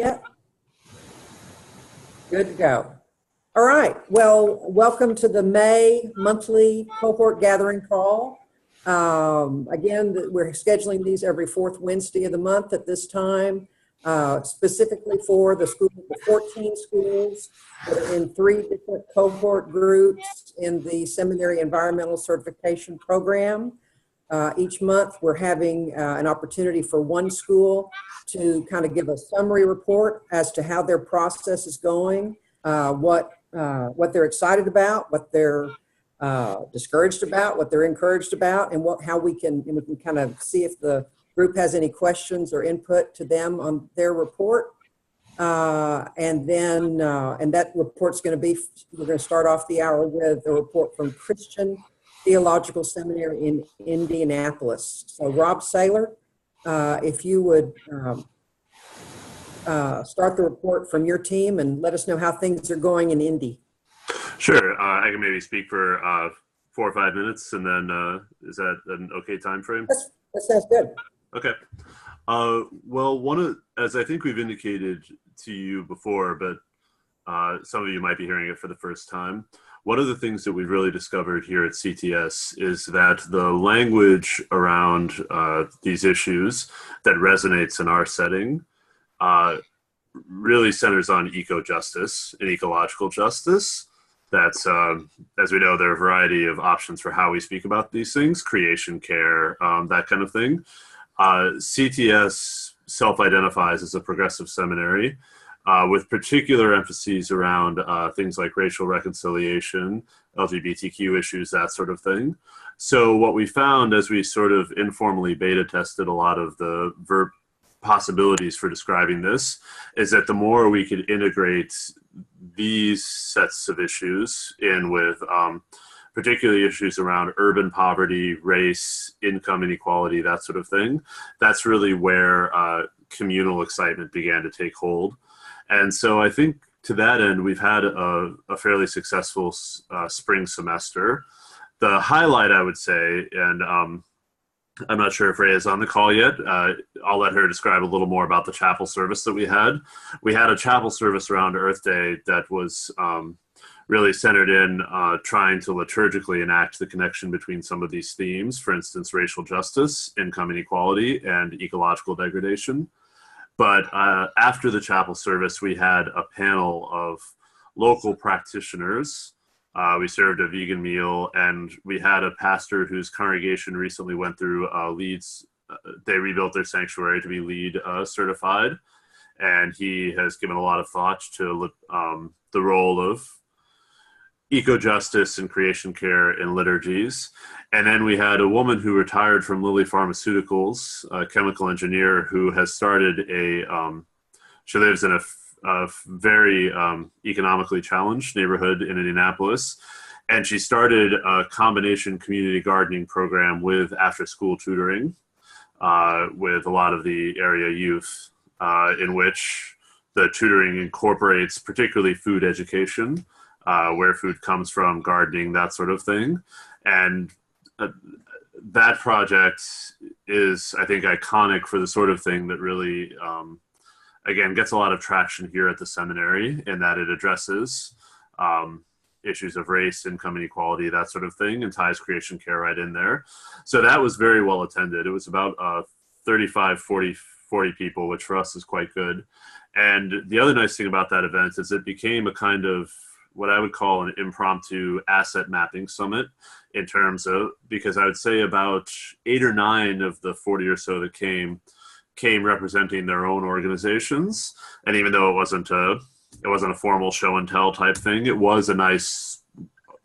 Yeah, good to go. All right. Well, welcome to the May monthly cohort gathering call. Again, we're scheduling these every fourth Wednesday of the month at this time, specifically for the 14 schools that are in 3 different cohort groups in the Seminary Environmental Certification Program. Each month, we're having an opportunity for one school to kind of give a summary report as to how their process is going, what they're excited about, what they're discouraged about, what they're encouraged about, and how we can kind of see if the group has any questions or input to them on their report. And that report's going to be, we're going to start off the hour with a report from Christian Theological Seminary in Indianapolis. So Rob Saylor, if you would start the report from your team and let us know how things are going in Indy. Sure. I can maybe speak for 4 or 5 minutes, and then is that an okay time frame? That sounds good. Okay. Well, as I think we've indicated to you before, but some of you might be hearing it for the first time, one of the things that we've really discovered here at CTS is that the language around these issues that resonates in our setting really centers on eco-justice and ecological justice. That's, as we know, there are a variety of options for how we speak about these things, creation care, that kind of thing. CTS self-identifies as a progressive seminary with particular emphases around things like racial reconciliation, LGBTQ issues, that sort of thing. So what we found as we sort of informally beta tested a lot of the verb possibilities for describing this is that the more we could integrate these sets of issues in with particularly issues around urban poverty, race, income inequality, that sort of thing, that's really where communal excitement began to take hold. And so I think to that end, we've had a fairly successful spring semester. The highlight, I would say, and I'm not sure if Ray is on the call yet. I'll let her describe a little more about the chapel service that we had. We had a chapel service around Earth Day that was really centered in trying to liturgically enact the connection between some of these themes, for instance, racial justice, income inequality, and ecological degradation. But after the chapel service, we had a panel of local practitioners. We served a vegan meal, and we had a pastor whose congregation recently went through LEED's. They rebuilt their sanctuary to be LEED certified, and he has given a lot of thought to the role of eco-justice and creation care in liturgies. And then we had a woman who retired from Lilly Pharmaceuticals, a chemical engineer who has started she lives in a very economically challenged neighborhood in Indianapolis. And she started a combination community gardening program with after-school tutoring with a lot of the area youth, in which the tutoring incorporates particularly food education, where food comes from, gardening, that sort of thing. And that project is, I think, iconic for the sort of thing that really, again, gets a lot of traction here at the seminary, in that it addresses issues of race, income inequality, that sort of thing, and ties creation care right in there. So that was very well attended. It was about 35, 40 people, which for us is quite good. And the other nice thing about that event is it became a kind of what I would call an impromptu asset mapping summit, in terms of, because I would say about 8 or 9 of the 40 or so that came representing their own organizations. And even though it wasn't a formal show and tell type thing, it was a nice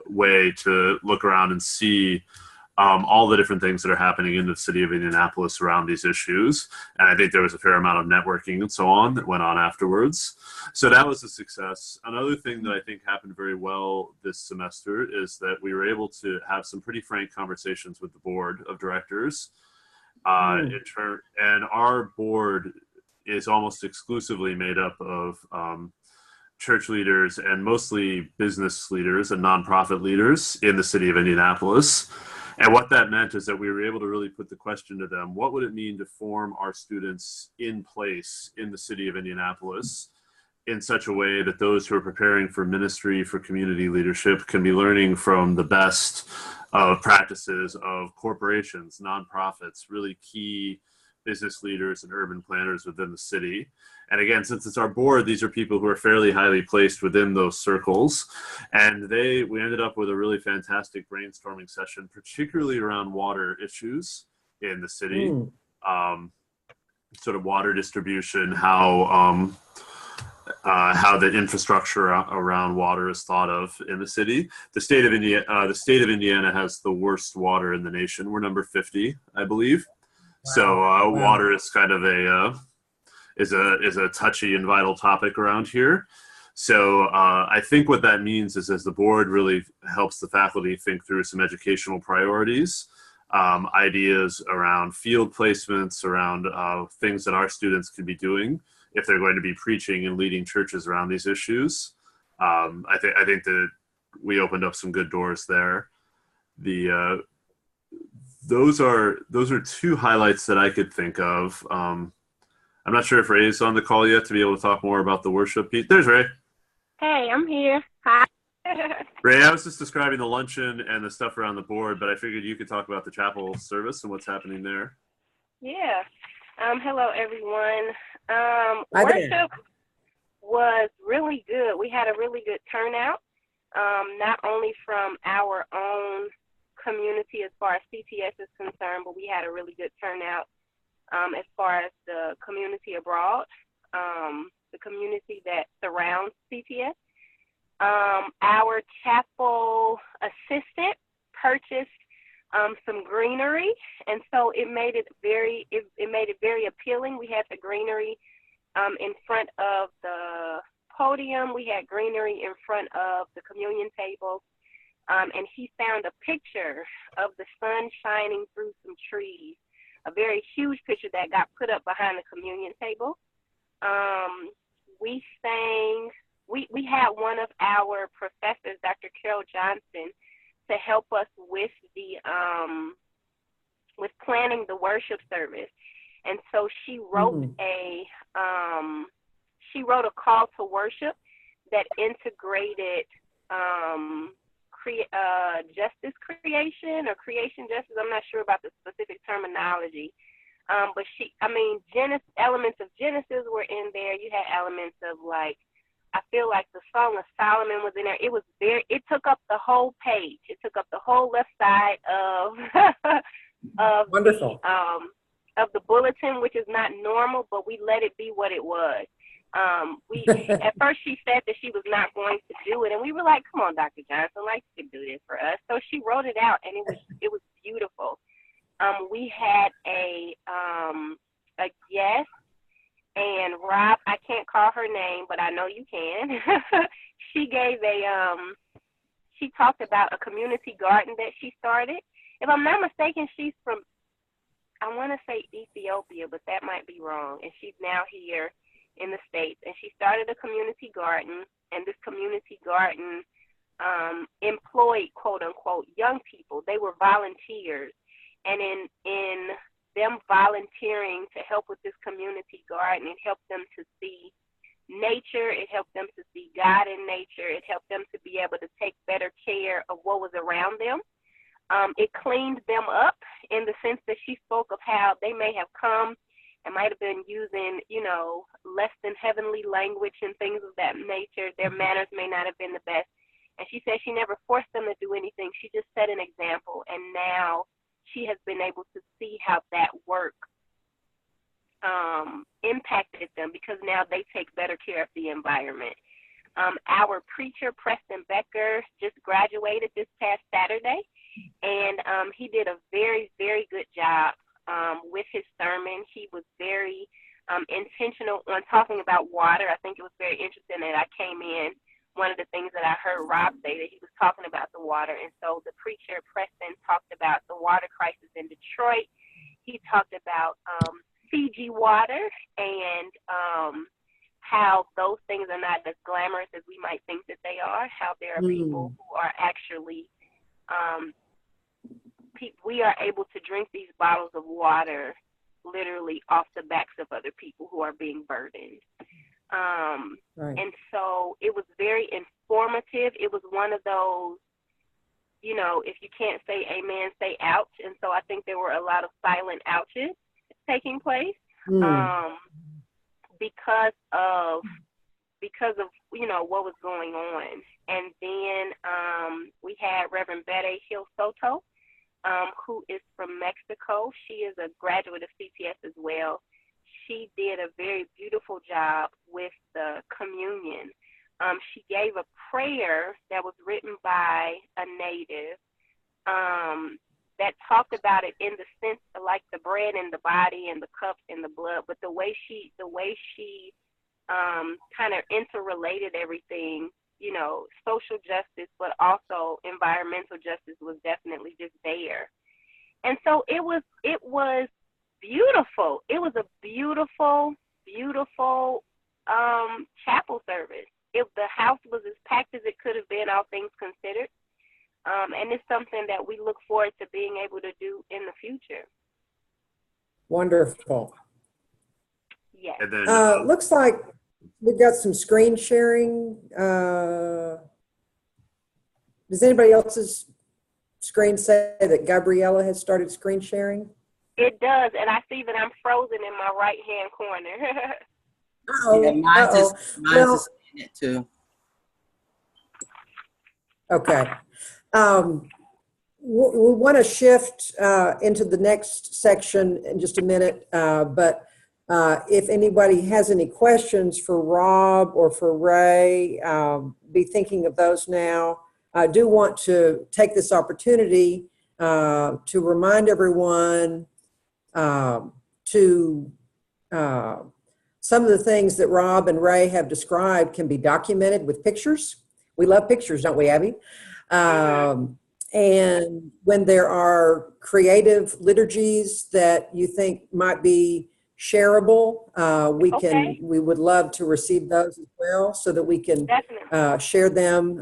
way to look around and see all the different things that are happening in the city of Indianapolis around these issues. And I think there was a fair amount of networking and so on that went on afterwards. So that was a success. Another thing that I think happened very well this semester is that we were able to have some pretty frank conversations with the board of directors. And our board is almost exclusively made up of church leaders and mostly business leaders and nonprofit leaders in the city of Indianapolis. And what that meant is that we were able to really put the question to them, what would it mean to form our students in place in the city of Indianapolis in such a way that those who are preparing for ministry, for community leadership, can be learning from the best of practices of corporations, nonprofits, really key business leaders and urban planners within the city. And again, since it's our board, these are people who are fairly highly placed within those circles. And we ended up with a really fantastic brainstorming session, particularly around water issues in the city, sort of water distribution, how the infrastructure around water is thought of in the city. The state of Indiana has the worst water in the nation. We're number 50, I believe. Wow. So water is kind of is a touchy and vital topic around here. So I think what that means is, as the board really helps the faculty think through some educational priorities, ideas around field placements, around things that our students can be doing if they're going to be preaching and leading churches around these issues. I think that we opened up some good doors there. Those are two highlights that I could think of. I'm not sure if Ray is on the call yet to be able to talk more about the worship piece. There's Ray. Hey, I'm here. Hi. Ray, I was just describing the luncheon and the stuff around the board, but I figured you could talk about the chapel service and what's happening there. Yeah. Hello, everyone. Worship was really good. We had a really good turnout, not only from our own community as far as CTS is concerned, but we had a really good turnout as far as the community abroad, the community that surrounds CTS. Our chapel assistant purchased some greenery, and so it made it very appealing. We had the greenery in front of the podium. We had greenery in front of the communion table, and he found a picture of the sun shining through some trees, a very huge picture that got put up behind the communion table. We sang. We had one of our professors, Dr. Carol Johnson, to help us with the with planning the worship service, and so she wrote a call to worship that integrated justice creation or creation justice. I'm not sure about the specific terminology, but elements of Genesis were in there. You had elements of, like, I feel like the Song of Solomon was in there. It took up the whole page. It took up the whole left side of Wonderful. Of the bulletin, which is not normal, but we let it be what it was. At first she said that she was not going to do it, and we were like, "Come on, Dr. Johnson, like, you can do this for us." So she wrote it out, and it was beautiful. We had a guest. And Rob, I can't call her name, but I know you can. She talked about a community garden that she started. If I'm not mistaken, she's from, I want to say Ethiopia, but that might be wrong. And she's now here in the States. And she started a community garden, and this community garden employed, quote unquote, young people. They were volunteers. And in them volunteering to help with this community garden, it helped them to see nature, it helped them to see God in nature, it helped them to be able to take better care of what was around them. It cleaned them up in the sense that she spoke of how they may have come and might have been using, less than heavenly language and things of that nature. Their manners may not have been the best. And she said she never forced them to do anything. She just set an example, and now she has been able to see how that work impacted them, because now they take better care of the environment. Our preacher, Preston Becker, just graduated this past Saturday, and he did a very, very good job with his sermon. He was very intentional on talking about water. I think it was very interesting that I came in. One of the things that I heard Rob say, that he was talking about the water. And so the preacher, Preston, talked about the water crisis in Detroit. He talked about Fiji water and how those things are not as glamorous as we might think that they are, how there are people who are actually we are able to drink these bottles of water literally off the backs of other people who are being burdened. Right. And so it was very informative. It was one of those, you know, if you can't say amen, say ouch. And so I think there were a lot of silent ouches taking place because of you know what was going on. And then we had Reverend Bede Hill Soto, who is from Mexico. She is a graduate of CTS as well. She did a very beautiful job with the communion. She gave a prayer that was written by a native that talked about it in the sense of like the bread and the body and the cups and the blood, but the way she kind of interrelated everything, you know, social justice, but also environmental justice was definitely just there. And so it was beautiful. It was a beautiful, beautiful chapel service. The house was as packed as it could have been, all things considered. And it's something that we look forward to being able to do in the future. Wonderful. Yes. And then Looks like we've got some screen sharing. Does anybody else's screen say that Gabriella has started screen sharing? It does, and I see that I'm frozen in my right-hand corner. Uh-oh. Yeah, mine's Uh-oh. just saying it too. Okay. We want to shift into the next section in just a minute, but if anybody has any questions for Rob or for Ray, be thinking of those now. I do want to take this opportunity to remind everyone some of the things that Rob and Ray have described can be documented with pictures. We love pictures, don't we, Abby? And when there are creative liturgies that you think might be shareable, we would love to receive those as well, so that we can share them,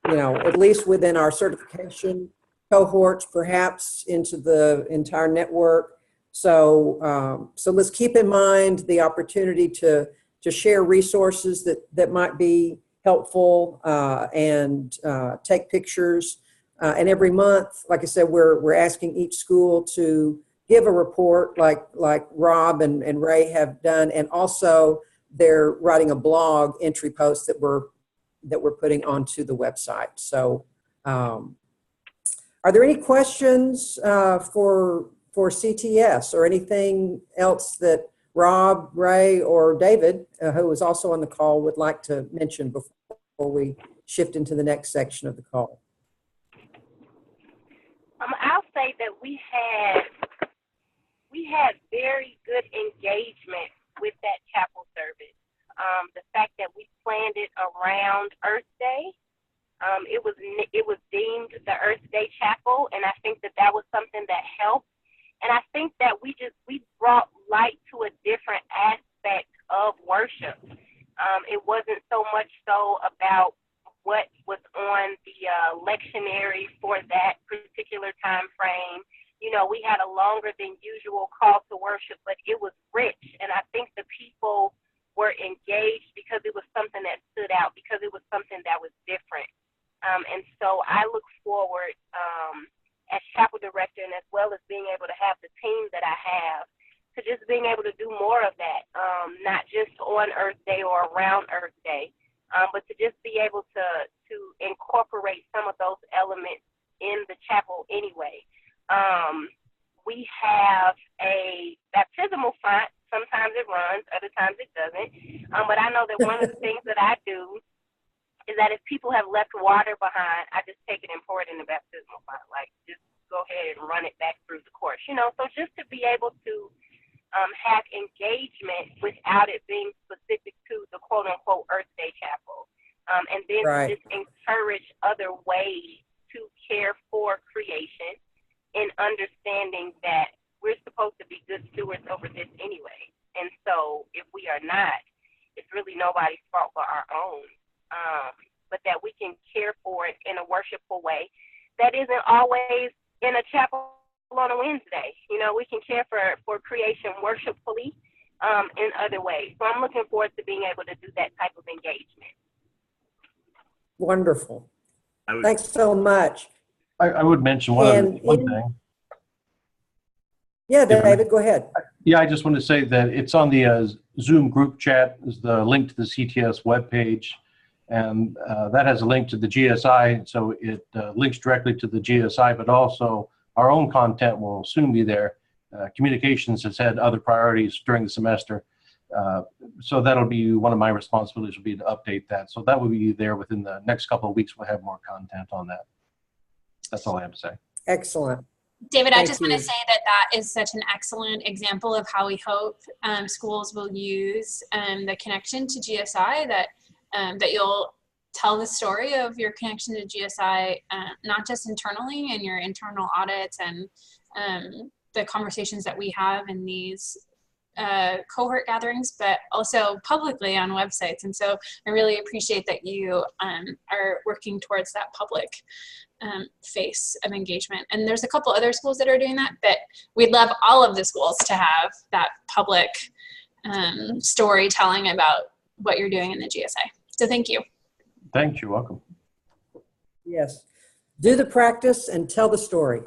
at least within our certification cohorts, perhaps into the entire network. So let's keep in mind the opportunity to share resources that might be helpful and take pictures. And every month, like I said, we're asking each school to give a report like Rob and Ray have done, and also they're writing a blog entry post that we're putting onto the website. So are there any questions for CTS or anything else that Rob, Ray, or David, who is also on the call, would like to mention before we shift into the next section of the call? I'll say that we had very good engagement with that chapel service. The fact that we planned it around Earth Day, it was deemed the Earth Day Chapel, and I think that was something that helped. And I think that we brought light to a different aspect of worship. It wasn't so much so about what was on the lectionary for that particular time frame. You know, we had a longer than usual call to worship, but it was rich. And I think the people were engaged because it was something that stood out, because it was something that was different. And so I look forward as chapel director, and as well as being able to have the team that I have, to just being able to do more of that, not just on Earth Day or around Earth Day, but to just be able to incorporate some of those elements in the chapel anyway. We have a baptismal font. Sometimes it runs, other times it doesn't. But I know that one of the things that I do is that if people have left water behind, I just take it and pour it in the baptismal font. Like, just go ahead and run it back through the course. You know, so just to be able to have engagement without it being specific to the quote-unquote Earth Day Chapel. And then to just encourage other ways to care for creation, and understanding that we're supposed to be good stewards over this anyway. And so if we are not, it's really nobody's fault but our own. But that we can care for it in a worshipful way that isn't always in a chapel on a Wednesday. You know, we can care for creation worshipfully in other ways. So I'm looking forward to being able to do that type of engagement. Wonderful. Thanks so much. I would mention one thing. Yeah, David, go ahead. Yeah, I just want to say that it's on the Zoom group chat, is the link to the CTS webpage, and that has a link to the GSI, so it links directly to the GSI, but also our own content will soon be there. Communications has had other priorities during the semester, so that'll be one of my responsibilities, will be to update that. So that will be there within the next couple of weeks. We'll have more content on that. That's all I have to say. Excellent. David, Thank I just you. want to say that that is such an excellent example of how we hope schools will use the connection to GSI, that you'll tell the story of your connection to GSI, not just internally in your internal audits and the conversations that we have in these cohort gatherings, but also publicly on websites. And so I really appreciate that you are working towards that public face of engagement. And there's a couple other schools that are doing that, but we'd love all of the schools to have that public storytelling about what you're doing in the GSI. So thank you. Thanks, you're welcome. Yes. Do the practice and tell the story.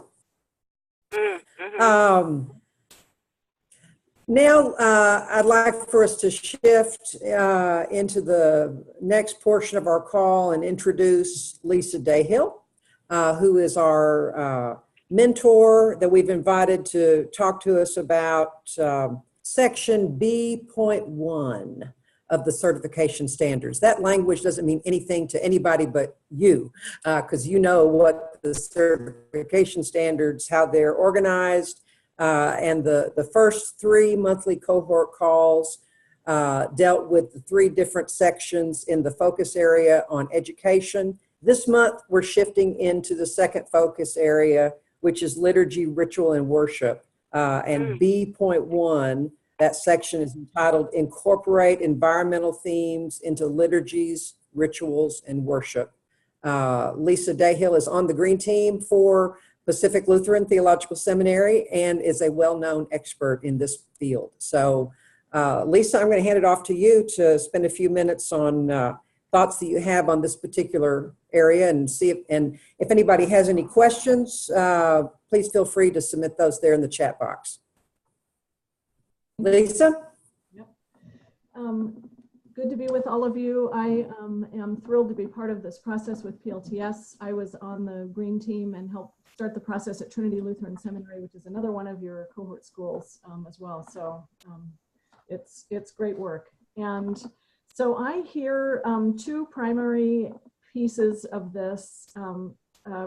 Now, I'd like for us to shift into the next portion of our call and introduce Lisa Dahill, who is our mentor that we've invited to talk to us about section B.1 of the certification standards. That language doesn't mean anything to anybody but you, because you know what the certification standards, how they're organized, and the first 3 monthly cohort calls dealt with the 3 different sections in the focus area on education. This month, we're shifting into the second focus area, which is liturgy, ritual, and worship. And B.1, that section is entitled Incorporate Environmental Themes into Liturgies, Rituals, and Worship. Lisa Dahill is on the green team for Pacific Lutheran Theological Seminary and is a well-known expert in this field. So, Lisa, I'm going to hand it off to you to spend a few minutes on thoughts that you have on this particular area, and see if anybody has any questions, please feel free to submit those there in the chat box. Lisa? Yep. Good to be with all of you. I am thrilled to be part of this process with PLTS. I was on the green team and helped start the process at Trinity Lutheran Seminary, which is another one of your cohort schools as well. So it's great work. And so I hear 2 primary pieces of this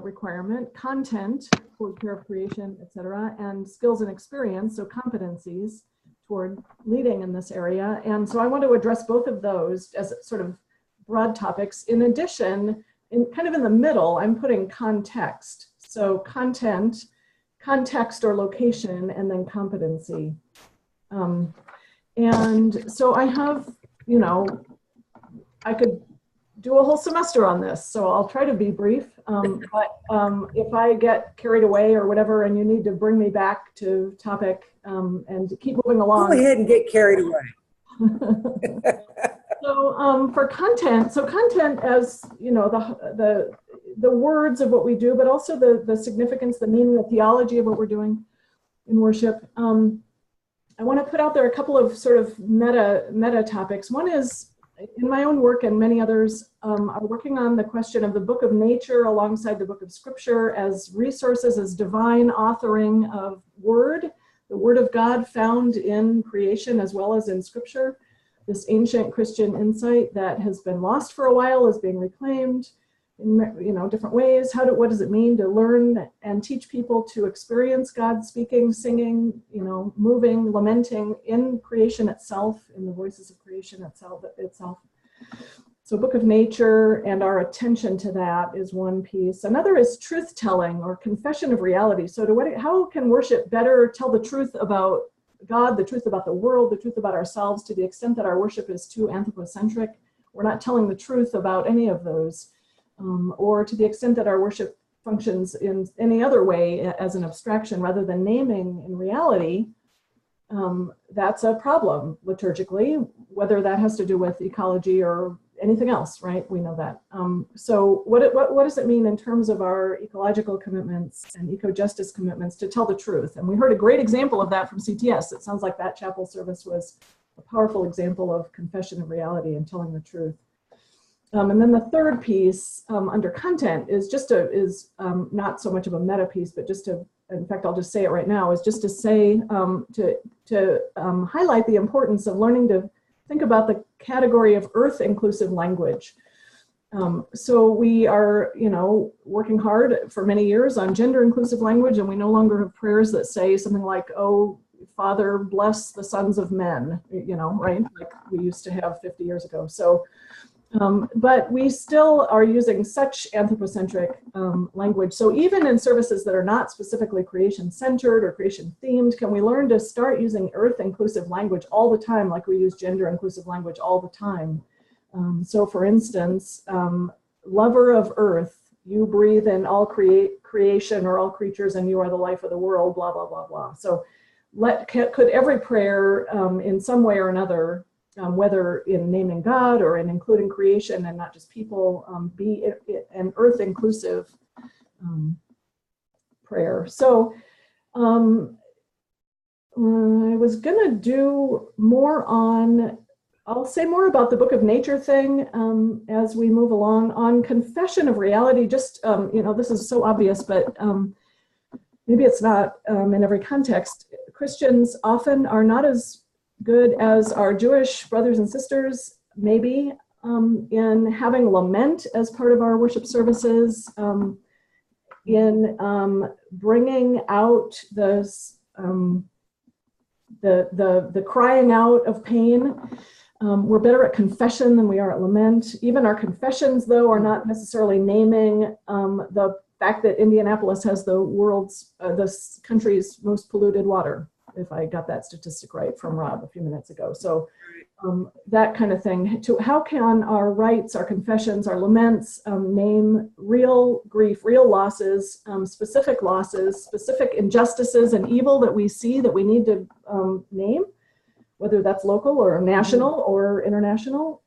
requirement: content toward care of creation, etc., and skills and experience, so competencies toward leading in this area. And so I want to address both of those as sort of broad topics. In addition, kind of in the middle, I'm putting context. So content, context or location, and then competency. And so I have, you know, I could do a whole semester on this, so I'll try to be brief. But if I get carried away or whatever, and you need to bring me back to topic and keep moving along. Go ahead and get carried away. So for content, as you know, the words of what we do, but also the significance, the meaning, the theology of what we're doing in worship. I want to put out there a couple of sort of meta topics. One is, in my own work and many others are working on the question of the book of nature alongside the book of scripture as resources, as divine authoring of the word of God found in creation as well as in scripture. This ancient Christian insight that has been lost for a while is being reclaimed in, you know, different ways. What does it mean to learn and teach people to experience God speaking, singing, you know, moving, lamenting in creation itself, in the voices of creation itself. So book of nature and our attention to that is one piece. Another is truth telling or confession of reality. So how can worship better tell the truth about God, the truth about the world, the truth about ourselves, to the extent that our worship is too anthropocentric? We're not telling the truth about any of those. Or to the extent that our worship functions in any other way as an abstraction rather than naming in reality, that's a problem liturgically, whether that has to do with ecology or anything else, right? We know that. So what does it mean in terms of our ecological commitments and eco-justice commitments to tell the truth? And we heard a great example of that from CTS. It sounds like that chapel service was a powerful example of confession of reality and telling the truth. And then the third piece under content is not so much of a meta piece, but just to, in fact, I'll just say it right now, is just to say, to highlight the importance of learning to think about the category of earth inclusive language. So we are, working hard for many years on gender inclusive language, and we no longer have prayers that say something like, "Oh, Father, bless the sons of men," right? Like we used to have 50 years ago. So, but we still are using such anthropocentric language. So even in services that are not specifically creation centered or creation themed, can we learn to start using earth inclusive language all the time, like we use gender inclusive language all the time? So for instance, lover of earth, you breathe in all creation or all creatures and you are the life of the world, blah, blah, blah, blah. So could every prayer in some way or another, whether in naming God or in including creation and not just people, be an earth inclusive prayer? So I was gonna do more on, I'll say more about the Book of Nature thing as we move along. On confession of reality, just, this is so obvious, but maybe it's not in every context. Christians often are not as good as our Jewish brothers and sisters, maybe, in having lament as part of our worship services, in bringing out the crying out of pain. We're better at confession than we are at lament. Even our confessions, though, are not necessarily naming the fact that Indianapolis has the country's most polluted water, if I got that statistic right from Rob a few minutes ago. So that kind of thing. How can our rites, our confessions, our laments name real grief, real losses, specific injustices and evil that we see that we need to name, whether that's local or national or international?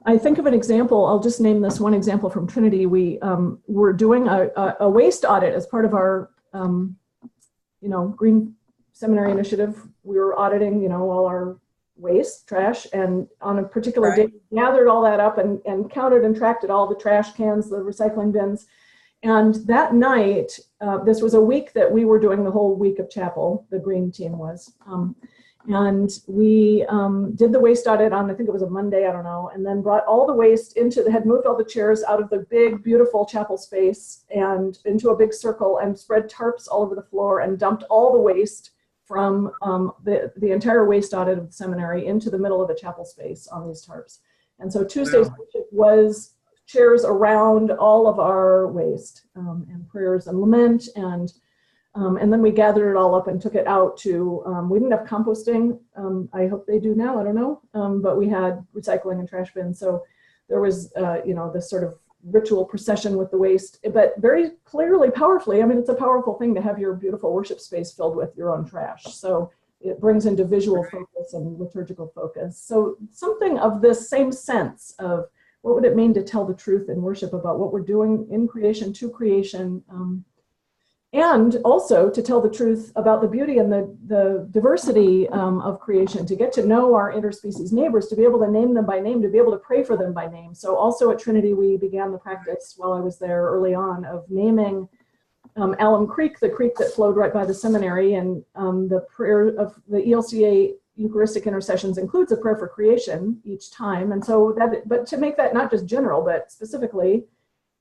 I think of an example, I'll just name this one example from Trinity. We were doing a waste audit as part of our Green Seminary initiative. We were auditing, all our waste, trash, and on a particular day, we gathered all that up and counted and tracked it, all the trash cans, the recycling bins. And that night, this was a week that we were doing the whole week of chapel, the green team was. And we did the waste audit on, I think it was a Monday, I don't know, and then brought all the waste had moved all the chairs out of the big, beautiful chapel space and into a big circle and spread tarps all over the floor and dumped all the waste from the entire waste audit of the seminary into the middle of the chapel space on these tarps. And so Tuesday's worship was chairs around all of our waste and prayers and lament, and then we gathered it all up and took it out to, we didn't have composting. I hope they do now, I don't know, but we had recycling and trash bins. So there was, this sort of ritual procession with the waste, but very clearly, powerfully, it's a powerful thing to have your beautiful worship space filled with your own trash. So it brings into visual focus and liturgical focus. So something of this same sense of what would it mean to tell the truth in worship about what we're doing in creation, to creation, and also to tell the truth about the beauty and the diversity of creation, to get to know our interspecies neighbors, to be able to name them by name, to be able to pray for them by name. So also at Trinity, we began the practice while I was there early on of naming Alum Creek, the creek that flowed right by the seminary, and the prayer of the ELCA Eucharistic intercessions includes a prayer for creation each time. And so but to make that not just general, but specifically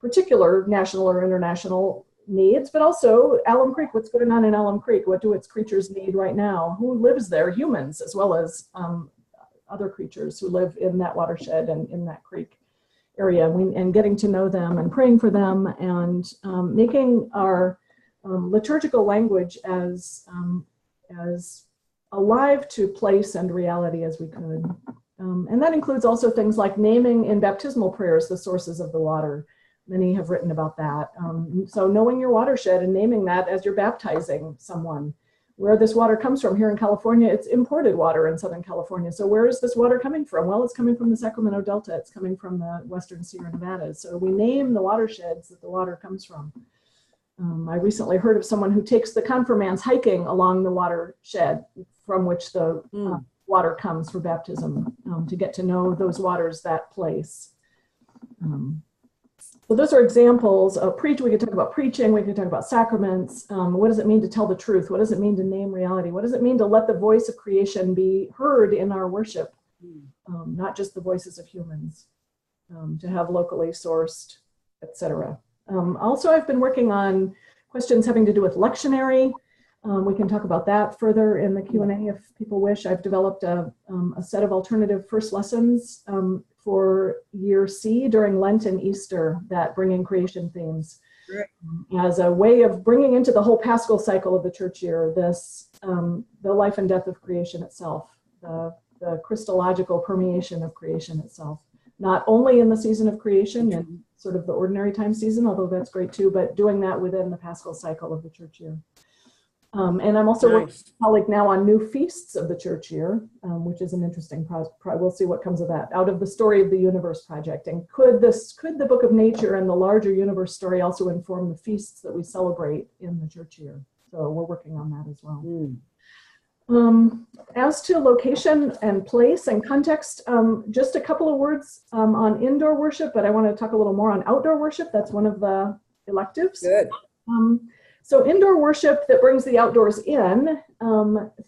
particular national or international needs, but also Alum Creek, what's going on in Alum Creek? What do its creatures need right now? Who lives there? Humans, as well as other creatures who live in that watershed and in that creek area, and getting to know them and praying for them, and making our liturgical language as alive to place and reality as we could. And that includes also things like naming in baptismal prayers the sources of the water, Many have written about that. So knowing your watershed and naming that as you're baptizing someone. Where this water comes from here in California, it's imported water in Southern California. So where is this water coming from? Well, it's coming from the Sacramento Delta. It's coming from the Western Sierra Nevadas. So we name the watersheds that the water comes from. I recently heard of someone who takes the confirmands hiking along the watershed from which the water comes for baptism to get to know those waters that place. So those are examples of preach. We could talk about preaching. We could talk about sacraments. What does it mean to tell the truth? What does it mean to name reality? What does it mean to let the voice of creation be heard in our worship? Not just the voices of humans, to have locally sourced, etc. Also, I've been working on questions having to do with lectionary. We can talk about that further in the Q&A if people wish. I've developed a set of alternative first lessons for year C during Lent and Easter that bring in creation themes as a way of bringing into the whole Paschal cycle of the church year this the life and death of creation itself, the Christological permeation of creation itself, not only in the season of creation and sort of the ordinary time season, although that's great too, but doing that within the Paschal cycle of the church year. And I'm also working with a colleague now on new feasts of the church year, which is an interesting we'll see what comes of that, out of the Story of the Universe project. And could the Book of Nature and the larger universe story also inform the feasts that we celebrate in the church year? So we're working on that as well. As to location and place and context, just a couple of words on indoor worship, but I want to talk a little more on outdoor worship. That's one of the electives. Good. So indoor worship that brings the outdoors in,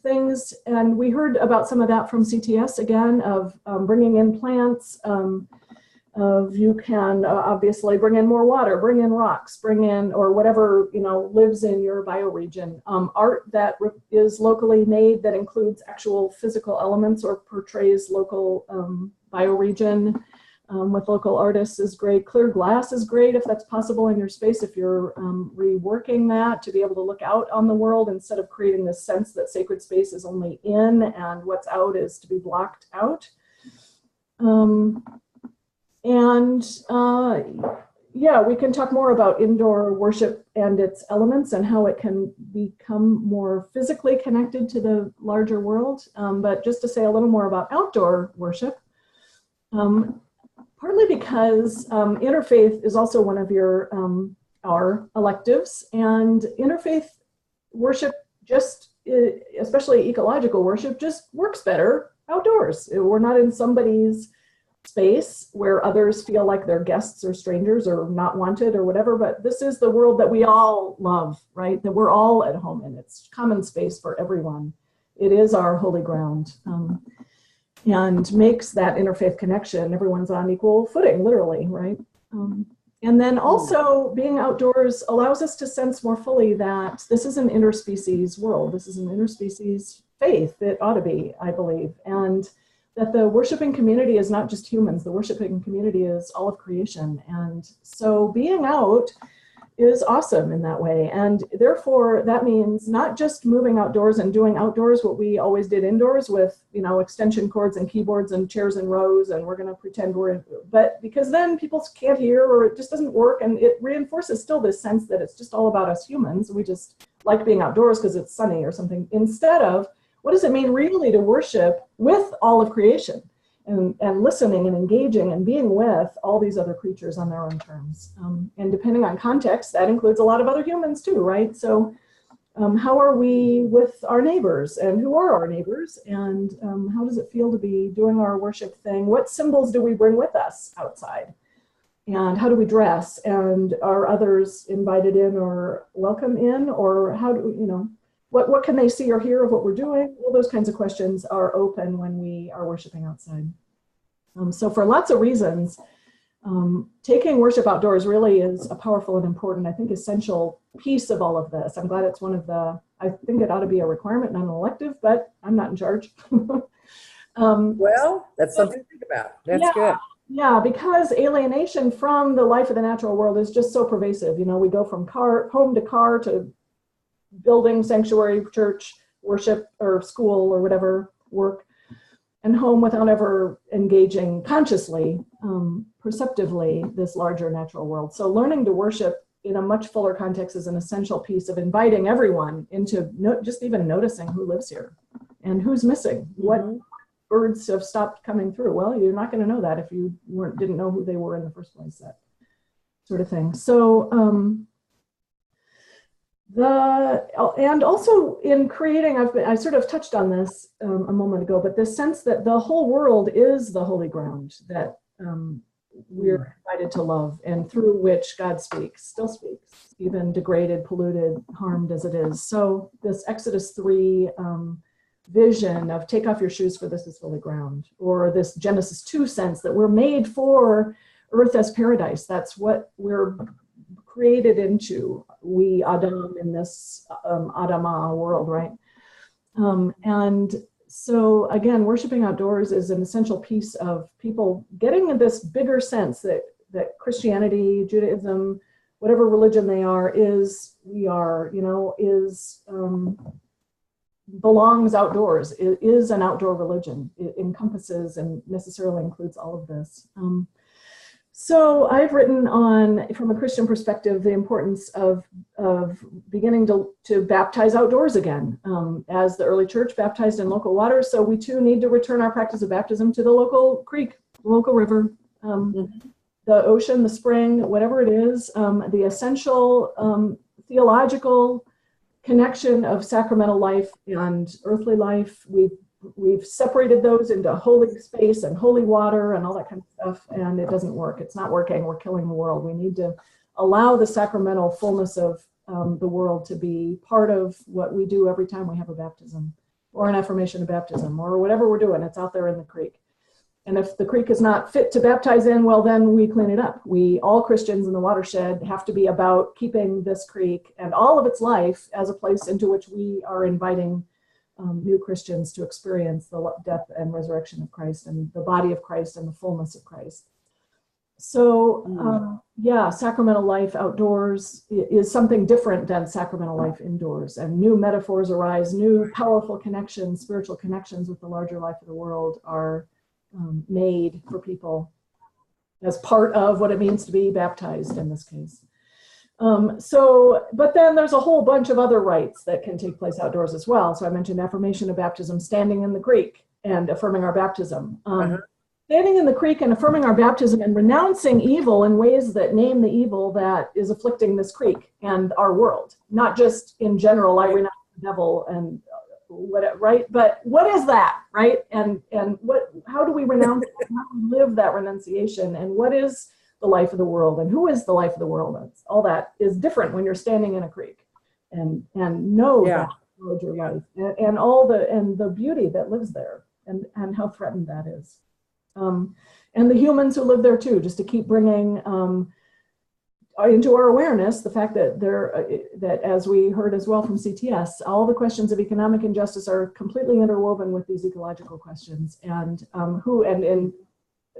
things, and we heard about some of that from CTS again, of bringing in plants, of you can obviously bring in more water, bring in rocks, bring in, or whatever, lives in your bioregion. Art that is locally made that includes actual physical elements or portrays local bioregion. With local artists is great. Clear glass is great if that's possible in your space, if you're reworking that to be able to look out on the world instead of creating this sense that sacred space is only in and what's out is to be blocked out. Yeah, we can talk more about indoor worship and its elements and how it can become more physically connected to the larger world. But just to say a little more about outdoor worship, partly because interfaith is also one of our electives, and interfaith worship especially ecological worship, just works better outdoors. We're not in somebody's space where others feel like they're guests or strangers or not wanted or whatever, but this is the world that we all love, right? That we're all at home in. It's common space for everyone. It is our holy ground. And makes that interfaith connection. Everyone's on equal footing, literally, right? And then also being outdoors allows us to sense more fully that this is an interspecies world. This is an interspecies faith. It ought to be, I believe. And that the worshiping community is not just humans. The worshiping community is all of creation. And so being out is awesome in that way. And therefore, that means not just moving outdoors and doing outdoors what we always did indoors with, extension cords and keyboards and chairs and rows, and we're going to pretend we're in, but because then people can't hear or it just doesn't work, and it reinforces still this sense that it's just all about us humans. We just like being outdoors because it's sunny or something, instead of what does it mean really to worship with all of creation? And listening and engaging and being with all these other creatures on their own terms. And depending on context, that includes a lot of other humans too, right? So how are we with our neighbors, and who are our neighbors? And how does it feel to be doing our worship thing? What symbols do we bring with us outside? And how do we dress? And are others invited in or welcome in? Or how do, what can they see or hear of what we're doing? All those kinds of questions are open when we are worshiping outside. So for lots of reasons, taking worship outdoors really is a powerful and important, I think, essential piece of all of this. I'm glad it's one of the, I think it ought to be a requirement, not an elective, but I'm not in charge. Well, that's something to think about. That's good. Yeah, because alienation from the life of the natural world is just so pervasive. We go from home to car to building, sanctuary, church, worship, or school, or whatever, work, and home without ever engaging consciously, perceptively this larger natural world. So learning to worship in a much fuller context is an essential piece of inviting everyone into just even noticing who lives here and who's missing. What birds have stopped coming through? Well, you're not going to know that if you didn't know who they were in the first place, that sort of thing. So and also in creating, I sort of touched on this a moment ago, but this sense that the whole world is the holy ground that we're invited to love, and through which God speaks, still speaks, even degraded, polluted, harmed as it is. So this Exodus 3 vision of take off your shoes for this is holy ground, or this Genesis 2 sense that we're made for earth as paradise. That's what we're created into, we Adam in this Adama world, right? And so again, worshiping outdoors is an essential piece of people getting this bigger sense that Christianity, Judaism, whatever religion they are, belongs outdoors. It is an outdoor religion. It encompasses and necessarily includes all of this. So I've written on, from a Christian perspective, the importance of beginning to baptize outdoors again. As the early church baptized in local waters, so we too need to return our practice of baptism to the local creek, the local river, the ocean, the spring, whatever it is, the essential theological connection of sacramental life and earthly life. We've separated those into holy space and holy water and all that kind of stuff, and it doesn't work. It's not working. We're killing the world. We need to allow the sacramental fullness of the world to be part of what we do every time we have a baptism or an affirmation of baptism or whatever we're doing. It's out there in the creek. And if the creek is not fit to baptize in, well, then we clean it up. All Christians in the watershed have to be about keeping this creek and all of its life as a place into which we are inviting new Christians to experience the death and resurrection of Christ and the body of Christ and the fullness of Christ. So, sacramental life outdoors is something different than sacramental life indoors, and new metaphors arise, new powerful connections, spiritual connections with the larger life of the world are made for people as part of what it means to be baptized in this case. But then there's a whole bunch of other rites that can take place outdoors as well. So I mentioned affirmation of baptism, standing in the creek and affirming our baptism. Standing in the creek and affirming our baptism and renouncing evil in ways that name the evil that is afflicting this creek and our world. Not just in general, I renounce the devil and whatever, right? But what is that, right? And how do we renounce it? How do we live that renunciation? And what is the life of the world, and who is the life of the world? All that is different when you're standing in a creek and know that larger life and all the beauty that lives there and how threatened that is. And the humans who live there too, just to keep bringing into our awareness the fact that that as we heard as well from CTS, all the questions of economic injustice are completely interwoven with these ecological questions. And in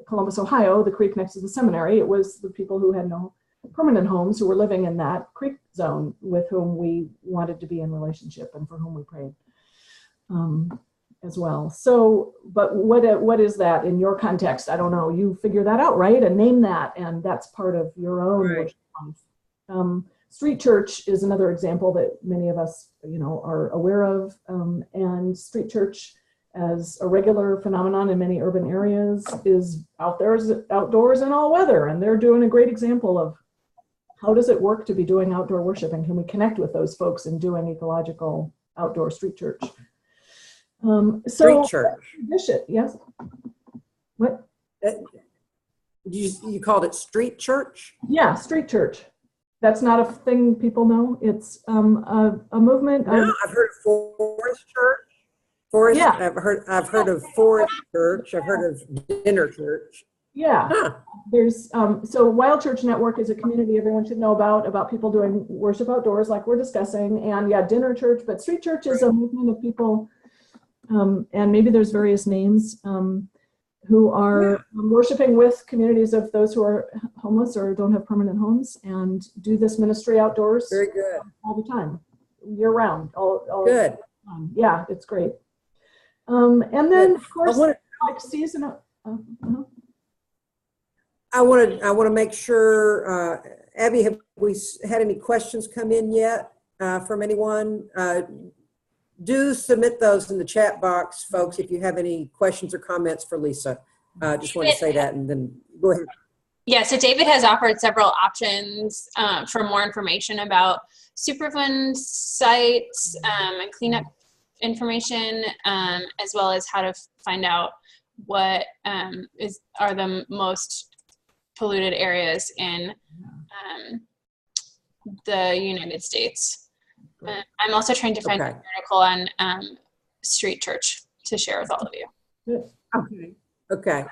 Columbus, Ohio, the creek next to the seminary, it was the people who had no permanent homes who were living in that creek zone with whom we wanted to be in relationship and for whom we prayed as well. So, but what is that in your context? I don't know. You figure that out, right? And name that, and that's part of your own worship life. Street church is another example that many of us, are aware of, and street church as a regular phenomenon in many urban areas is outdoors in all weather. And they're doing a great example of how does it work to be doing outdoor worship, and can we connect with those folks in doing ecological outdoor street church? Street church. Bishop, yes. What? You called it street church? Yeah, street church. That's not a thing people know. It's a movement. No, I've heard of Forest Church. Yeah. I've heard of Forest Church. I've heard of Dinner Church. Yeah. Huh. There's so Wild Church Network is a community everyone should know about people doing worship outdoors like we're discussing, and Dinner Church. But street church is a movement of people, and maybe there's various names who are worshiping with communities of those who are homeless or don't have permanent homes, and do this ministry outdoors. Very good. All the time, year round. All good. the time. Yeah, it's great. And then of course, like seasonal. I want to make sure, Abby, have we had any questions come in yet from anyone? Do submit those in the chat box, folks, if you have any questions or comments for Lisa. Just want to say that, and then go ahead. Yeah, so David has offered several options for more information about Superfund sites and cleanup information, as well as how to find out what are the most polluted areas in the United States. I'm also trying to find an article on Street Church to share with all of you. Good. Okay. Okay.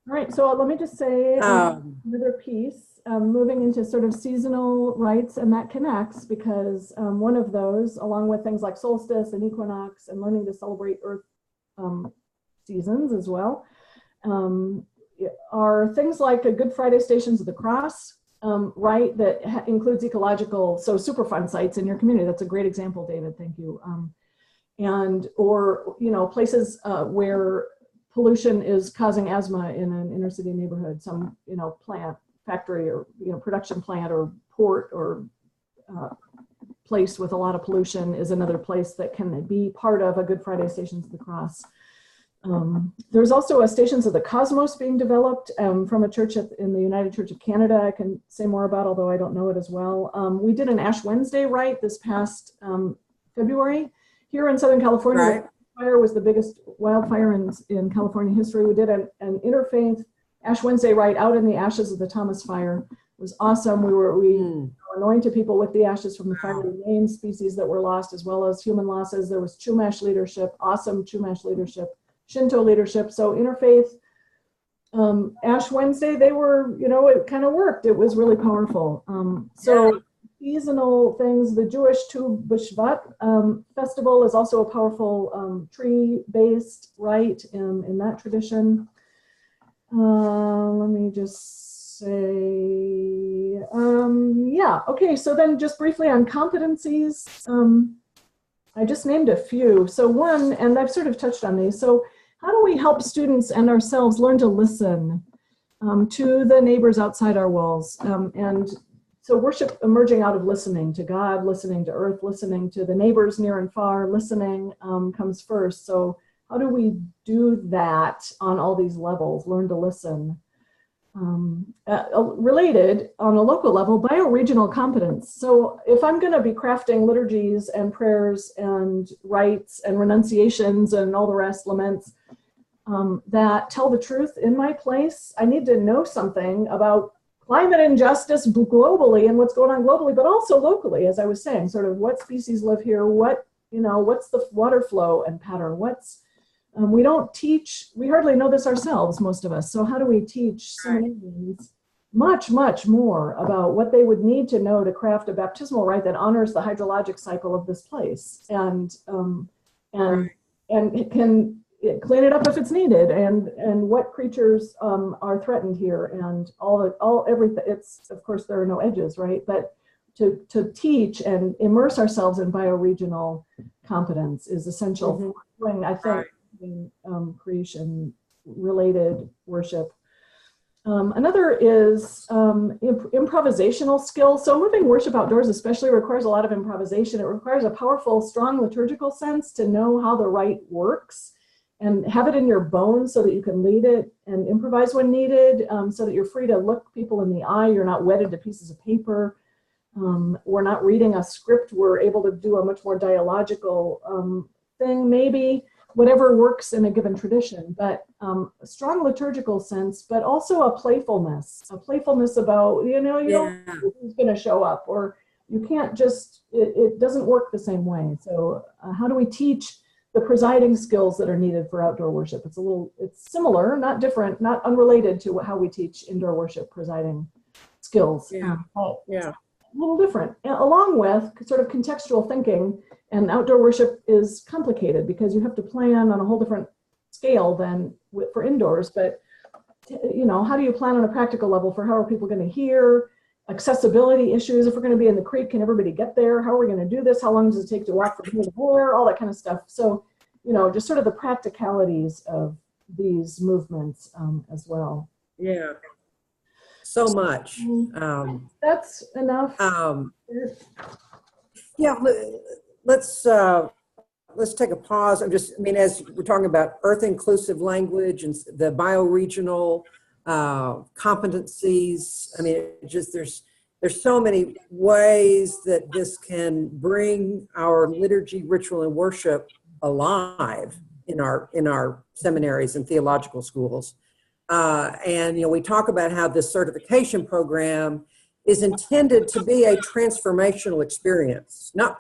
All right, so let me just say another piece, moving into sort of seasonal rites, and that connects because one of those, along with things like solstice and equinox and learning to celebrate Earth seasons as well, are things like a Good Friday Stations of the Cross, right, that includes ecological, so Superfund sites in your community. That's a great example, David, thank you. And, or, you know, places where pollution is causing asthma in an inner city neighborhood, some, you know, plant, factory, or, you know, production plant or port or place with a lot of pollution is another place that can be part of a Good Friday Stations of the Cross. There's also a Stations of the Cosmos being developed from a church in the United Church of Canada. I can say more about, although I don't know it as well. We did an Ash Wednesday rite this past February here in Southern California. Right. Fire was the biggest wildfire in California history. We did an interfaith Ash Wednesday rite out in the ashes of the Thomas Fire. It was awesome. We anointed people with the ashes from the fire, named species that were lost as well as human losses. There was Chumash leadership, awesome Chumash leadership, Shinto leadership. So interfaith Ash Wednesday, they were, you know, it kind of worked. It was really powerful. Seasonal things, the Jewish Tu B'Shvat festival is also a powerful tree-based rite in that tradition. Let me just say, yeah, okay, so then just briefly on competencies, I just named a few. So one, and I've sort of touched on these, so how do we help students and ourselves learn to listen to the neighbors outside our walls? And so worship emerging out of listening to God, listening to earth, listening to the neighbors near and far, listening comes first. So how do we do that on all these levels, learn to listen? Related on a local level, bioregional competence. So if I'm going to be crafting liturgies and prayers and rites and renunciations and all the rest, laments, that tell the truth in my place, I need to know something about climate injustice globally and what's going on globally, but also locally, as I was saying, sort of what species live here, what, you know, what's the water flow and pattern, what's, we don't teach, we hardly know this ourselves, most of us. So how do we teach seminarians much, much more about what they would need to know to craft a baptismal rite that honors the hydrologic cycle of this place and it can clean it up if it's needed, and what creatures are threatened here, and everything. It's, of course, there are no edges, right? But to teach and immerse ourselves in bioregional competence is essential for doing, I think, creation related worship. Another is improvisational skill. So moving worship outdoors especially requires a lot of improvisation. It requires a powerful, strong liturgical sense to know how the rite works and have it in your bones so that you can lead it and improvise when needed, so that you're free to look people in the eye. You're not wedded to pieces of paper. We're not reading a script. We're able to do a much more dialogical thing, maybe, whatever works in a given tradition, but a strong liturgical sense, but also a playfulness about, you know, you don't know who's going to show up, or you can't just, it doesn't work the same way. So how do we teach the presiding skills that are needed for outdoor worship? It's similar, not different, not unrelated to how we teach indoor worship presiding skills. A little different, along with sort of contextual thinking. And outdoor worship is complicated because you have to plan on a whole different scale than for indoors. But, you know, how do you plan on a practical level for how are people going to hear? Accessibility issues. If we're going to be in the creek, can everybody get there? How are we going to do this? How long does it take to walk from here to there? All that kind of stuff. So, you know, just sort of the practicalities of these movements as well. Yeah. so much. That's enough. Yeah, let's take a pause. As we're talking about earth-inclusive language and the bioregional competencies, there's so many ways that this can bring our liturgy, ritual, and worship alive in our seminaries and theological schools. We talk about how this certification program is intended to be a transformational experience, not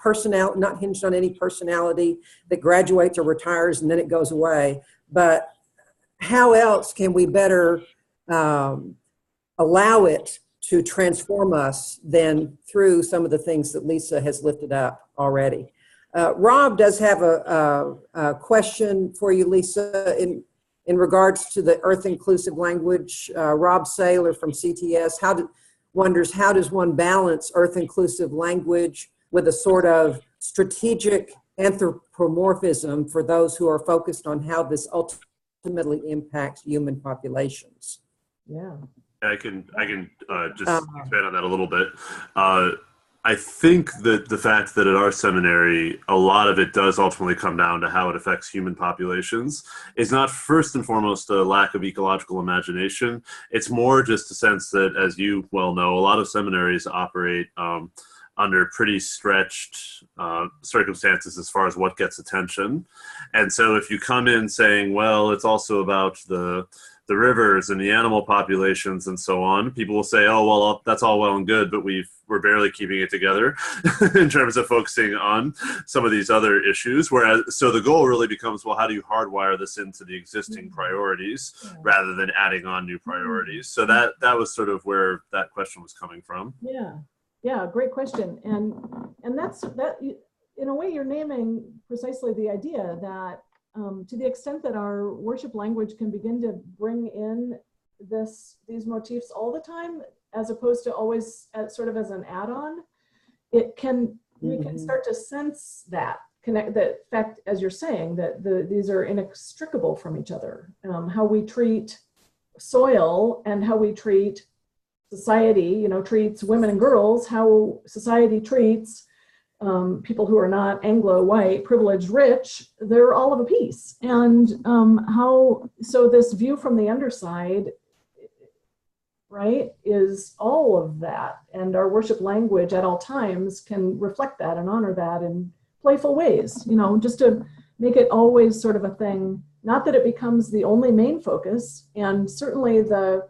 hinged on any personality that graduates or retires and then it goes away. But how else can we better allow it to transform us than through some of the things that Lisa has lifted up already? Rob does have a question for you, Lisa, in regards to the earth-inclusive language. Rob Saylor from CTS wonders, how does one balance earth-inclusive language with a sort of strategic anthropomorphism for those who are focused on how this ultimately impacts human populations? Yeah. I can just expand on that a little bit. I think that the fact that at our seminary, a lot of it does ultimately come down to how it affects human populations is not first and foremost a lack of ecological imagination. It's more just a sense that, as you well know, a lot of seminaries operate under pretty stretched circumstances as far as what gets attention. And so if you come in saying, well, it's also about the rivers and the animal populations and so on, people will say, oh, well, that's all well and good, but we're barely keeping it together in terms of focusing on some of these other issues. So the goal really becomes, well, how do you hardwire this into the existing priorities rather than adding on new priorities? So that was sort of where that question was coming from. Yeah, great question. And that's in a way, you're naming precisely the idea that to the extent that our worship language can begin to bring in these motifs all the time, as opposed to always sort of as an add-on, we can start to sense that the fact, as you're saying, that these are inextricable from each other. How we treat soil and how we treat society, treats women and girls, how society treats people who are not Anglo, white, privileged, rich, they're all of a piece. And so this view from the underside, right, is all of that. And our worship language at all times can reflect that and honor that in playful ways, just to make it always sort of a thing, not that it becomes the only main focus. And certainly the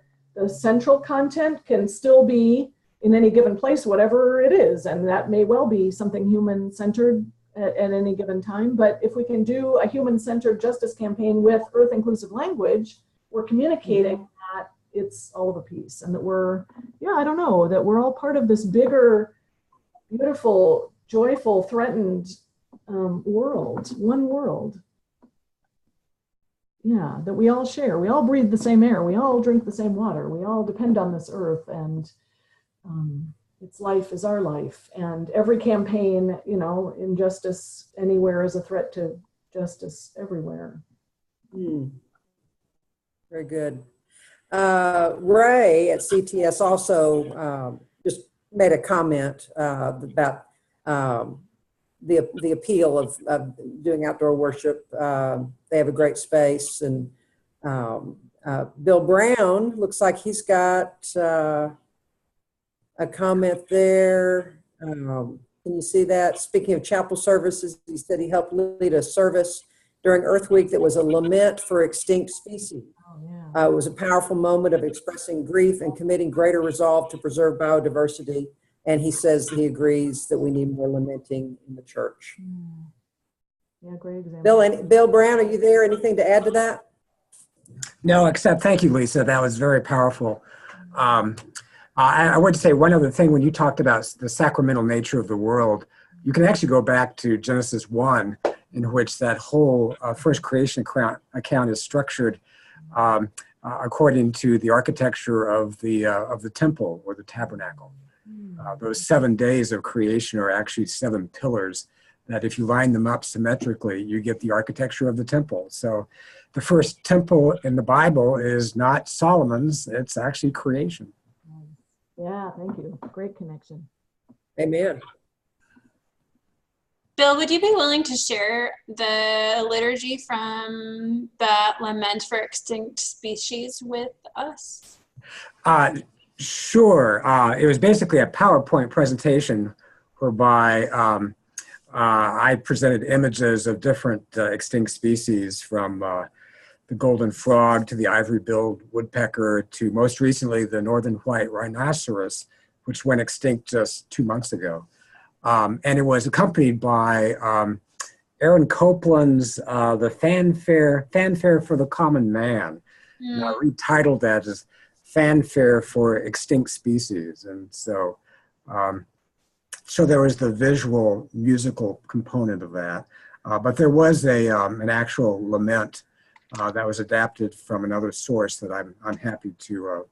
central content can still be in any given place, whatever it is. And that may well be something human-centered at any given time. But if we can do a human-centered justice campaign with earth-inclusive language, we're communicating that it's all of a piece and that that we're all part of this bigger, beautiful, joyful, threatened world, one world. Yeah, that we all share. We all breathe the same air. We all drink the same water. We all depend on this earth, and its life is our life. And every campaign, injustice anywhere is a threat to justice everywhere. Very good. Ray at CTS also just made a comment about the appeal of doing outdoor worship. They have a great space. And Bill Brown looks like he's got a comment there. Can you see that? Speaking of chapel services, he said he helped lead a service during Earth Week that was a lament for extinct species. It was a powerful moment of expressing grief and committing greater resolve to preserve biodiversity. And he says he agrees that we need more lamenting in the church. Yeah, great example. Bill Brown, are you there? Anything to add to that? No, except thank you, Lisa. That was very powerful. I want to say one other thing. When you talked about the sacramental nature of the world, you can actually go back to Genesis 1, in which that whole first creation account is structured according to the architecture of the temple or the tabernacle. Those 7 days of creation are actually 7 pillars that if you line them up symmetrically, you get the architecture of the temple. So the first temple in the Bible is not Solomon's, it's actually creation. Yeah, thank you. Great connection. Amen. Bill, would you be willing to share the liturgy from the Lament for Extinct Species with us? Sure. It was basically a PowerPoint presentation whereby I presented images of different extinct species, from the golden frog to the ivory-billed woodpecker to most recently the northern white rhinoceros, which went extinct just 2 months ago. And it was accompanied by Aaron Copland's The Fanfare for the Common Man. And I retitled that as Fanfare for Extinct Species. And so, so there was the visual musical component of that. But there was an actual lament that was adapted from another source that I'm happy to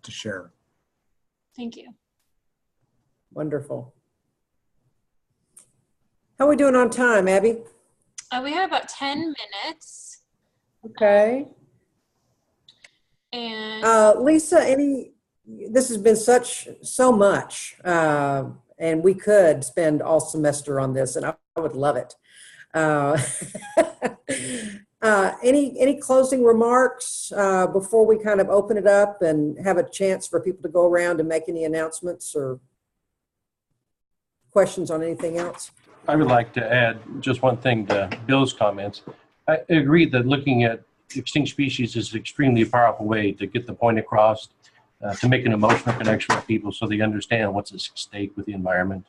share. Thank you. Wonderful. How are we doing on time, Abby? We have about 10 minutes. Okay. And Lisa, this has been so much, and we could spend all semester on this, and I would love it. Any closing remarks before we kind of open it up and have a chance for people to go around and make any announcements or questions on anything else? I would like to add just one thing to Bill's comments. I agree that looking at extinct species is an extremely powerful way to get the point across, to make an emotional connection with people so they understand what's at stake with the environment.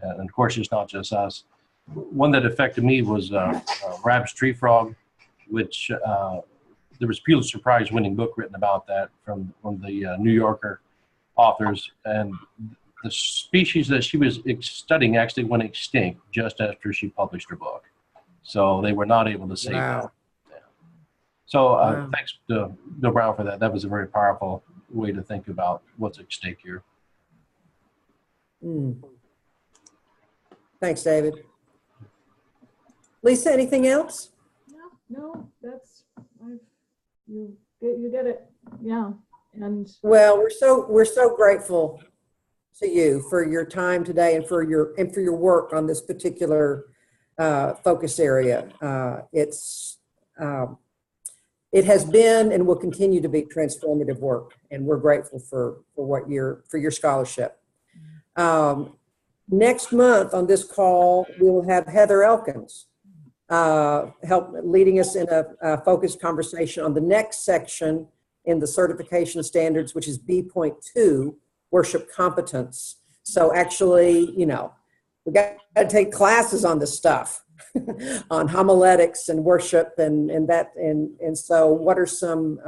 And of course, it's not just us. One that affected me was Rab's tree frog, which there was a Pulitzer Prize winning book written about that from one of the New Yorker authors. And the species that she was studying actually went extinct just after she published her book. So they were not able to save Wow. that. Yeah. So Wow. thanks to Bill Brown for that. That was a very powerful way to think about what's at stake here. Thanks, David. Lisa, anything else? No, that's, you get it. Yeah. And Well, we're so grateful to you for your time today and for your work on this particular focus area. It has been and will continue to be transformative work, and we're grateful for your scholarship. Next month on this call, we will have Heather Elkins help leading us in a focused conversation on the next section in the certification standards, which is B.2, worship competence. So actually, we got to take classes on this stuff, on homiletics and worship, and so what are some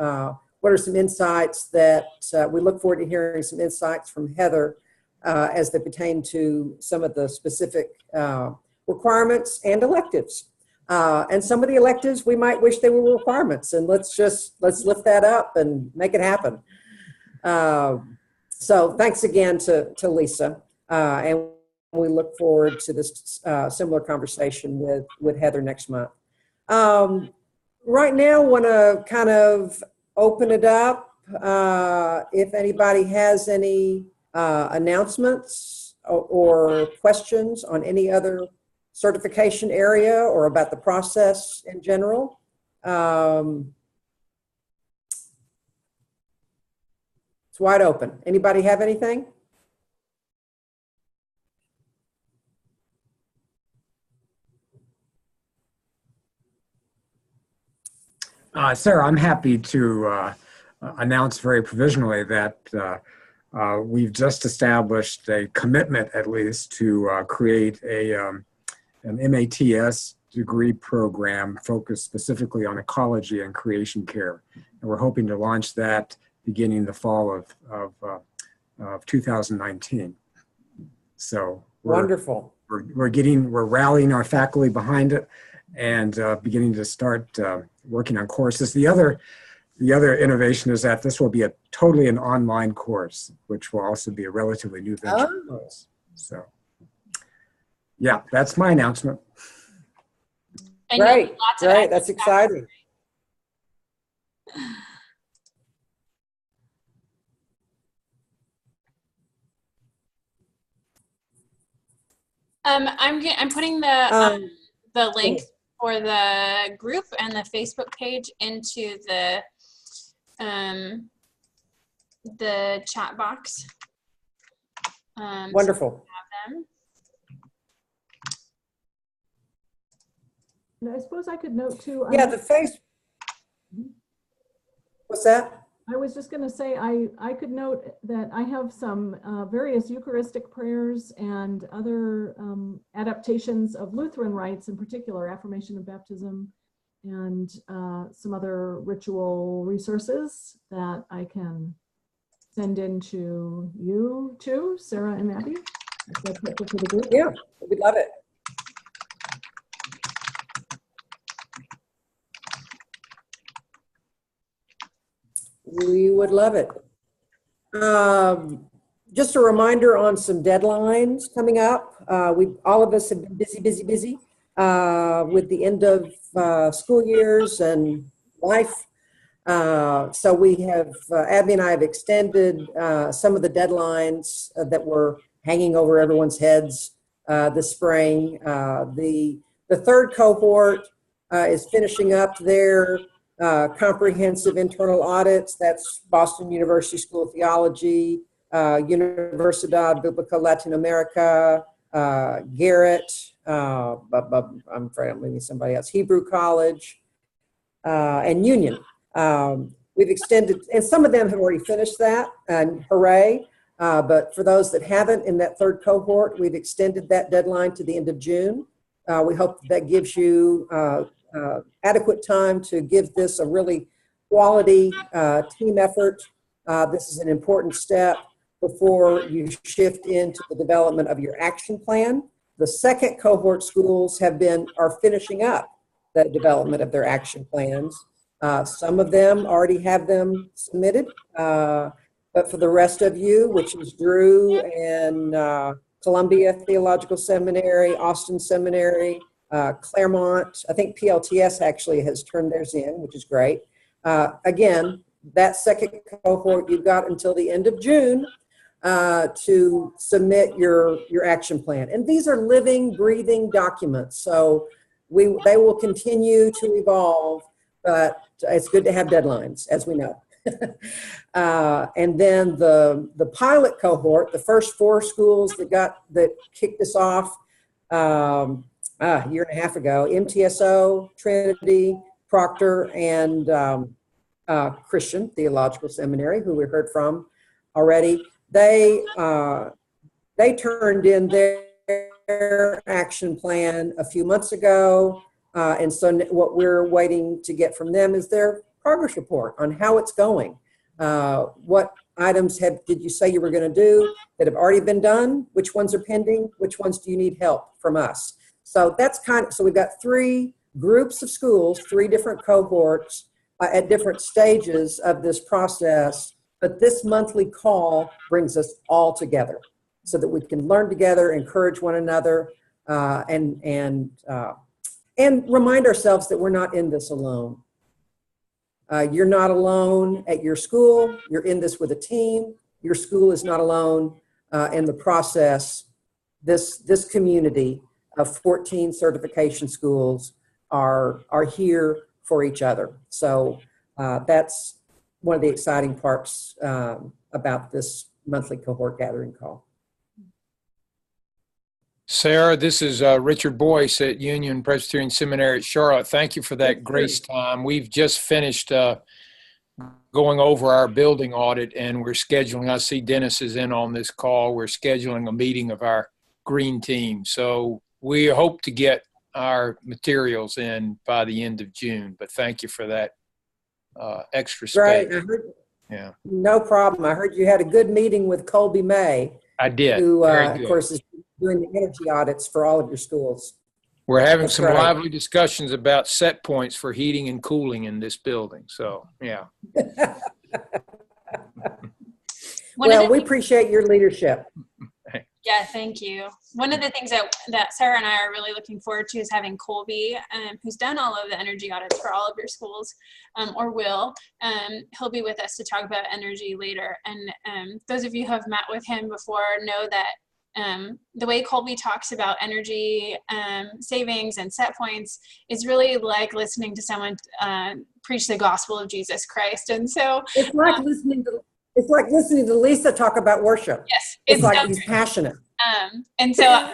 insights that we look forward to hearing some insights from Heather as they pertain to some of the specific requirements and electives. And some of the electives we might wish they were requirements, and let's lift that up and make it happen. So thanks again to Lisa, and we look forward to this similar conversation with Heather next month. Right now, I want to kind of open it up. If anybody has any announcements or questions on any other certification area or about the process in general. It's wide open. Anybody have anything? Sarah, I'm happy to announce very provisionally that we've just established a commitment, at least, to create an MATS degree program focused specifically on ecology and creation care. And we're hoping to launch that beginning the fall of 2019. So Wonderful. We're rallying our faculty behind it and beginning to start working on courses. The other innovation is that this will be totally an online course, which will also be a relatively new venture. Oh. So, yeah, that's my announcement. And Great, lots of great. That's exciting. I'm putting the link for the group and the Facebook page into the chat box. Wonderful. So have them. And I suppose I could note too. Yeah, the face. What's that? I was just going to say, I could note that I have some various Eucharistic prayers and other adaptations of Lutheran rites, in particular, affirmation of baptism, and some other ritual resources that I can send in to you too, Sarah and Abby. Yeah, we'd love it. We would love it. Just a reminder on some deadlines coming up. All of us have been busy with the end of school years and life. So we have, Abby and I have extended some of the deadlines that were hanging over everyone's heads this spring. The third cohort is finishing up their comprehensive internal audits. That's Boston University School of Theology, Universidad Biblica Latinoamerica, Garrett, I'm afraid I'm leaving somebody else, Hebrew College, and Union. We've extended, and some of them have already finished that, and hooray. But for those that haven't in that third cohort, we've extended that deadline to the end of June. We hope that gives you adequate time to give this a really quality team effort. This is an important step before you shift into the development of your action plan. The second cohort schools are finishing up the development of their action plans. Some of them already have them submitted, but for the rest of you, which is Drew and Columbia Theological Seminary, Austin Seminary, Claremont, I think PLTS actually has turned theirs in, which is great. Again, that second cohort, you've got until the end of June to submit your action plan. And these are living, breathing documents. So they will continue to evolve, but it's good to have deadlines, as we know. And then the pilot cohort, the first 4 schools that kicked us off a year and a half ago, MTSO, Trinity, Proctor, and Christian Theological Seminary, who we heard from already. They turned in their action plan a few months ago, and so what we're waiting to get from them is their progress report on how it's going. What items did you say you were going to do that have already been done? Which ones are pending? Which ones do you need help from us? So so we've got 3 groups of schools, 3 different cohorts at different stages of this process. But this monthly call brings us all together so that we can learn together, encourage one another, and remind ourselves that we're not in this alone. You're not alone at your school. You're in this with a team. Your school is not alone in the process. This community of 14 certification schools are here for each other. So that's one of the exciting parts about this monthly cohort gathering call. Sarah, this is Richard Boyce at Union Presbyterian Seminary at Charlotte. Thank you for that grace time. We've just finished going over our building audit, and we're scheduling, I see Dennis is in on this call, we're scheduling a meeting of our green team. So we hope to get our materials in by the end of June, but thank you for that extra space. Right. Yeah. No problem. I heard you had a good meeting with Colby May. I did. Who, of course, is doing the energy audits for all of your schools. We're having That's some right. lively discussions about set points for heating and cooling in this building. So, yeah. Well, we appreciate your leadership. Yeah, thank you. One of the things that Sarah and I are really looking forward to is having Colby, who's done all of the energy audits for all of your schools, or will. He'll be with us to talk about energy later. And those of you who have met with him before know that the way Colby talks about energy savings and set points is really like listening to someone preach the gospel of Jesus Christ. And so it's like listening to Lisa talk about worship. yes, It's like so he's passionate. And so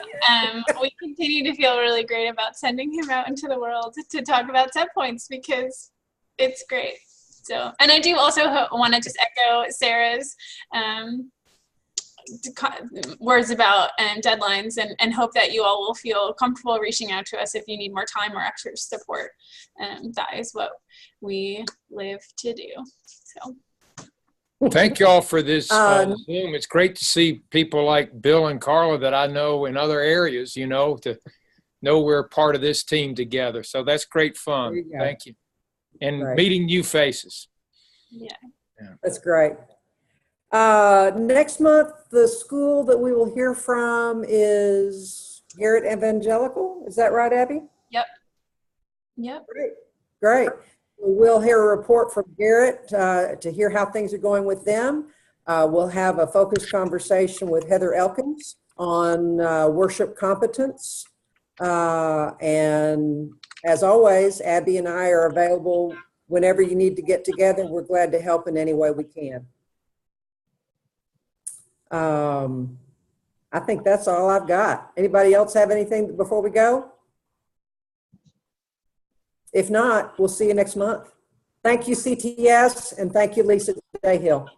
we continue to feel really great about sending him out into the world to talk about set points because it's great. So, and I do also want to just echo Sarah's words about deadlines and hope that you all will feel comfortable reaching out to us if you need more time or extra support. That is what we live to do. So. Thank you all for this Zoom. It's great to see people like Bill and Carla that I know in other areas, you know, to know we're part of this team together. So that's great fun. Thank you. And meeting new faces. Yeah. That's great. Next month, the school that we will hear from is Garrett Evangelical. Is that right, Abby? Yep. Yep. Great. We'll hear a report from Garrett to hear how things are going with them. We'll have a focused conversation with Heather Elkins on worship competence. And as always, Abby and I are available whenever you need to get together. We're glad to help in any way we can. I think that's all I've got. Anybody else have anything before we go? If not, we'll see you next month. Thank you, CTS, and thank you, Lisa Dahill.